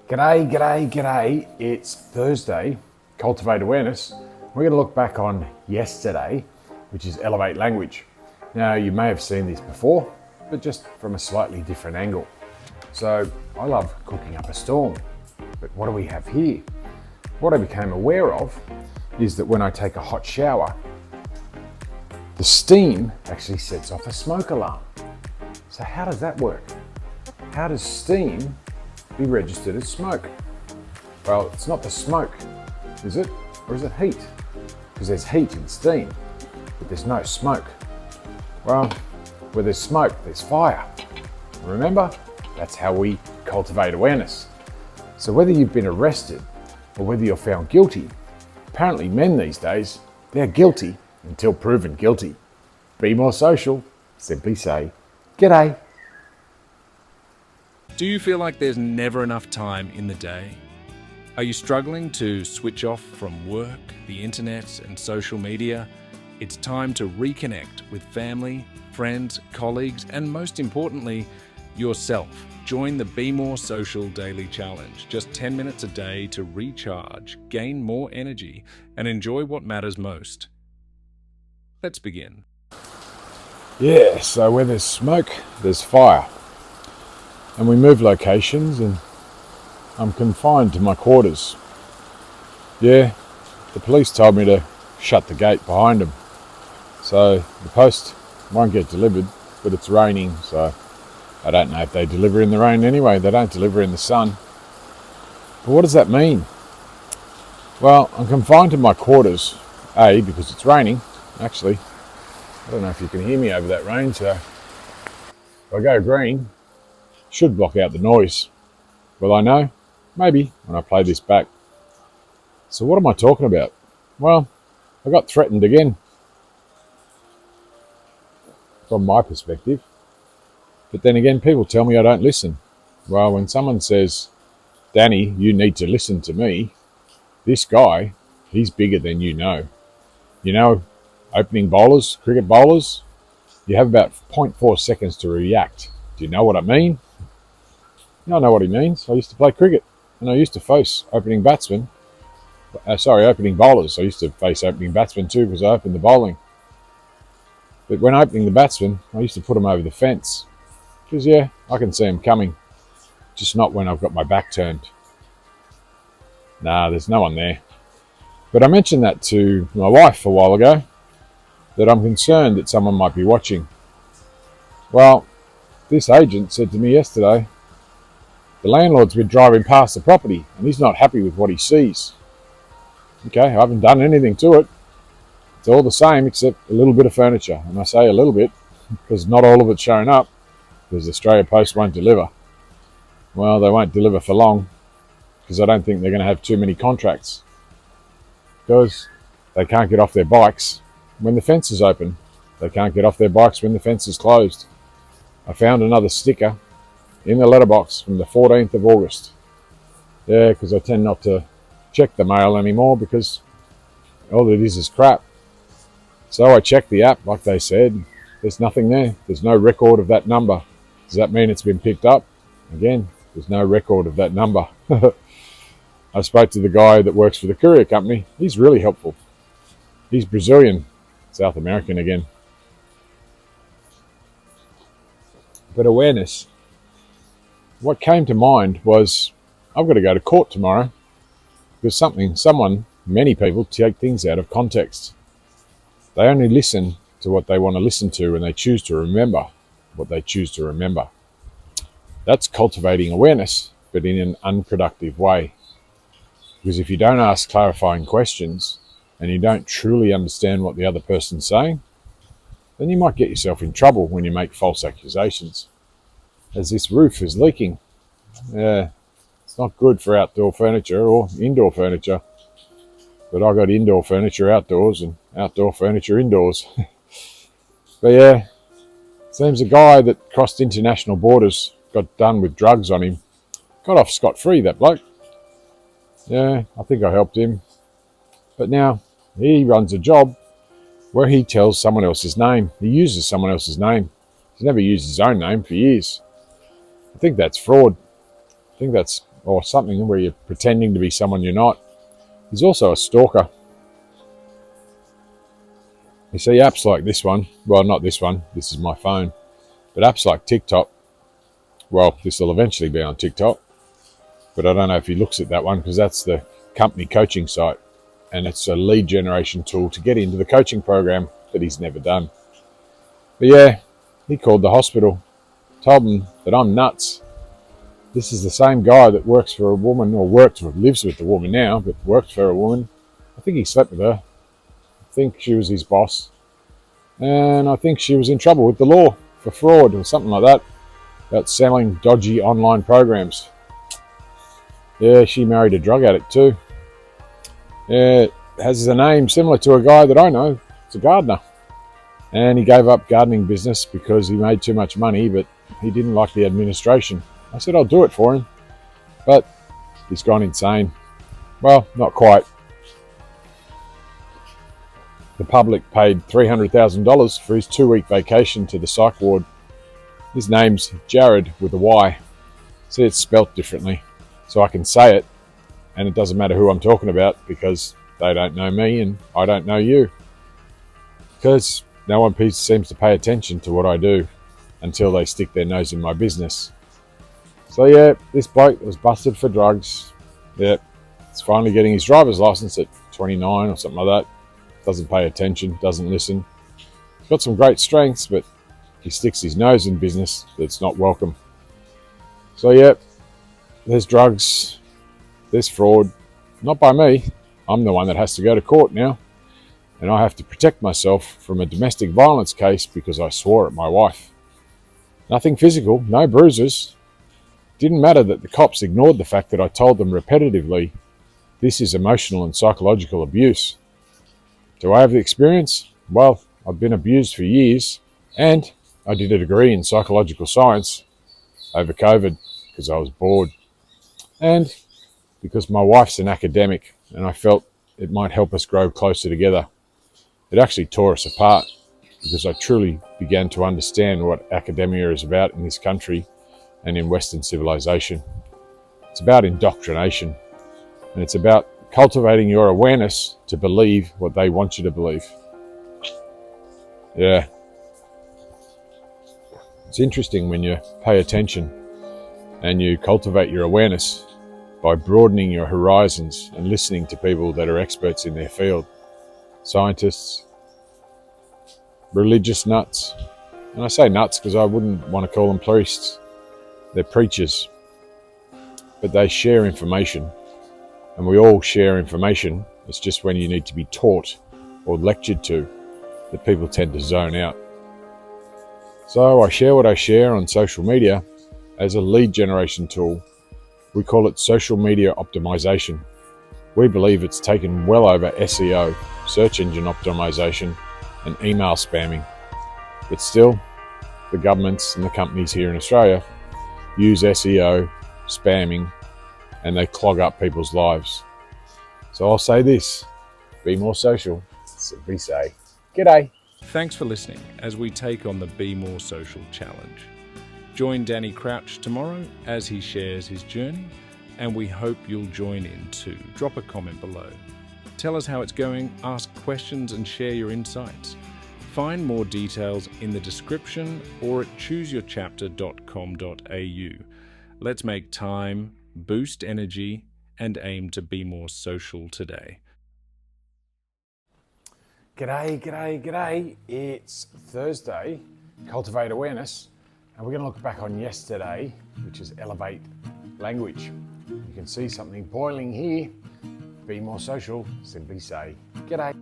G'day, g'day, g'day. It's Thursday, Cultivate Awareness. We're going to look back on yesterday, which is Elevate Language. Now, you may have seen this before, but just from a slightly different angle. So, I love cooking up a storm. But what do we have here? What I became aware of is that when I take a hot shower, the steam actually sets off a smoke alarm. So how does that work? How does steam be registered as smoke? Well, it's not the smoke, is it? Or is it heat? Because there's heat in steam, but there's no smoke. Well, where there's smoke, there's fire. Remember? That's how we cultivate awareness. So whether you've been arrested or whether you're found guilty, apparently men these days, they're guilty until proven guilty. Be more social. Simply say, g'day. Do you feel like there's never enough time in the day? Are you struggling to switch off from work, the internet, and social media? It's time to reconnect with family, friends, colleagues, and most importantly, yourself. Join the Be More Social Daily Challenge. Just 10 minutes a day to recharge, gain more energy, and enjoy what matters most. Let's begin. Yeah, so where there's smoke, there's fire. And we move locations and I'm confined to my quarters. Yeah, the police told me to shut the gate behind them. So the post won't get delivered, but it's raining, so I don't know if they deliver in the rain anyway. They don't deliver in the sun. But what does that mean? Well, I'm confined to my quarters, A, because it's raining. Actually, I don't know if you can hear me over that rain, so if I go green, should block out the noise. Will I know? Maybe, when I play this back. So what am I talking about? Well, I got threatened again. From my perspective. But then again, people tell me I don't listen. Well, when someone says, Danny, you need to listen to me, this guy, he's bigger than you know. You know, opening bowlers, cricket bowlers, you have about 0.4 seconds to react. Do you know what I mean? I know what he means. I used to play cricket and I used to face opening bowlers. I used to face opening batsmen too because I opened the bowling. But when opening the batsmen, I used to put them over the fence. Because yeah, I can see them coming. Just not when I've got my back turned. Nah, there's no one there. But I mentioned that to my wife a while ago, that I'm concerned that someone might be watching. Well, this agent said to me yesterday, the landlord's been driving past the property and he's not happy with what he sees. Okay, I haven't done anything to it. It's all the same except a little bit of furniture. And I say a little bit because not all of it's showing up because Australia Post won't deliver. Well, they won't deliver for long because I don't think they're going to have too many contracts because they can't get off their bikes when the fence is open. They can't get off their bikes when the fence is closed. I found another sticker in the letterbox from the 14th of August. Yeah, because I tend not to check the mail anymore because all it is crap. So I checked the app like they said. There's nothing there. There's no record of that number. Does that mean it's been picked up? Again, there's no record of that number. I spoke to the guy that works for the courier company. He's really helpful. He's Brazilian, South American again. But awareness. What came to mind was I've got to go to court tomorrow because many people take things out of context. They only listen to what they want to listen to and they choose to remember what they choose to remember. That's cultivating awareness, but in an unproductive way. Because if you don't ask clarifying questions and you don't truly understand what the other person's saying, then you might get yourself in trouble when you make false accusations. As this roof is leaking. Yeah, it's not good for outdoor furniture or indoor furniture. But I got indoor furniture outdoors and outdoor furniture indoors. But yeah, seems a guy that crossed international borders, got done with drugs on him, got off scot-free, that bloke. Yeah, I think I helped him. But now he runs a job where he tells someone else's name. He uses someone else's name. He's never used his own name for years. I think that's fraud. I think that's or something where you're pretending to be someone you're not. He's also a stalker. You see apps like this one, well, not this one, this is my phone, but apps like TikTok, well, this will eventually be on TikTok, but I don't know if he looks at that one because that's the company coaching site, and it's a lead generation tool to get into the coaching program that he's never done. But yeah, he called the hospital, told them that I'm nuts. This is the same guy that works for a woman, or lives with the woman now, but worked for a woman. I think he slept with her. I think she was his boss. And I think she was in trouble with the law for fraud or something like that, about selling dodgy online programs. Yeah, she married a drug addict too. Yeah, has a name similar to a guy that I know. It's a gardener. And he gave up gardening business because he made too much money, but he didn't like the administration. I said I'll do it for him, but he's gone insane. Well, not quite. The public paid $300,000 for his 2-week vacation to the psych ward. His name's Jared with a Y. See, it's spelt differently, so I can say it, and it doesn't matter who I'm talking about because they don't know me and I don't know you. Because no one seems to pay attention to what I do until they stick their nose in my business. So yeah, this bloke was busted for drugs. Yeah, he's finally getting his driver's license at 29 or something like that. Doesn't pay attention, doesn't listen. He's got some great strengths, but he sticks his nose in business that's not welcome. So yeah, there's drugs, there's fraud. Not by me. I'm the one that has to go to court now. And I have to protect myself from a domestic violence case because I swore at my wife. Nothing physical, no bruises. Didn't matter that the cops ignored the fact that I told them repetitively, this is emotional and psychological abuse. Do I have the experience? Well, I've been abused for years, and I did a degree in psychological science over COVID because I was bored, and because my wife's an academic and I felt it might help us grow closer together. It actually tore us apart because I truly began to understand what academia is about in this country and in Western civilization. It's about indoctrination, and it's about cultivating your awareness to believe what they want you to believe. Yeah. It's interesting when you pay attention and you cultivate your awareness by broadening your horizons and listening to people that are experts in their field. Scientists, religious nuts. And I say nuts because I wouldn't want to call them priests. They're preachers. But they share information. And we all share information. It's just when you need to be taught or lectured to that people tend to zone out. So I share what I share on social media as a lead generation tool. We call it social media optimization. We believe it's taken well over SEO, search engine optimization, and email spamming. But still, the governments and the companies here in Australia use SEO, spamming, and they clog up people's lives. So I'll say this, be more social, simply say, g'day. Thanks for listening as we take on the Be More Social challenge. Join Danny Crouch tomorrow as he shares his journey, and we hope you'll join in too. Drop a comment below. Tell us how it's going, ask questions and share your insights. Find more details in the description or at chooseyourchapter.com.au. Let's make time, boost energy, and aim to be more social today. G'day. It's Thursday, Cultivate Awareness, and we're going to look back on yesterday, which is Elevate Language. You can see something boiling here. Be more social, simply say, g'day.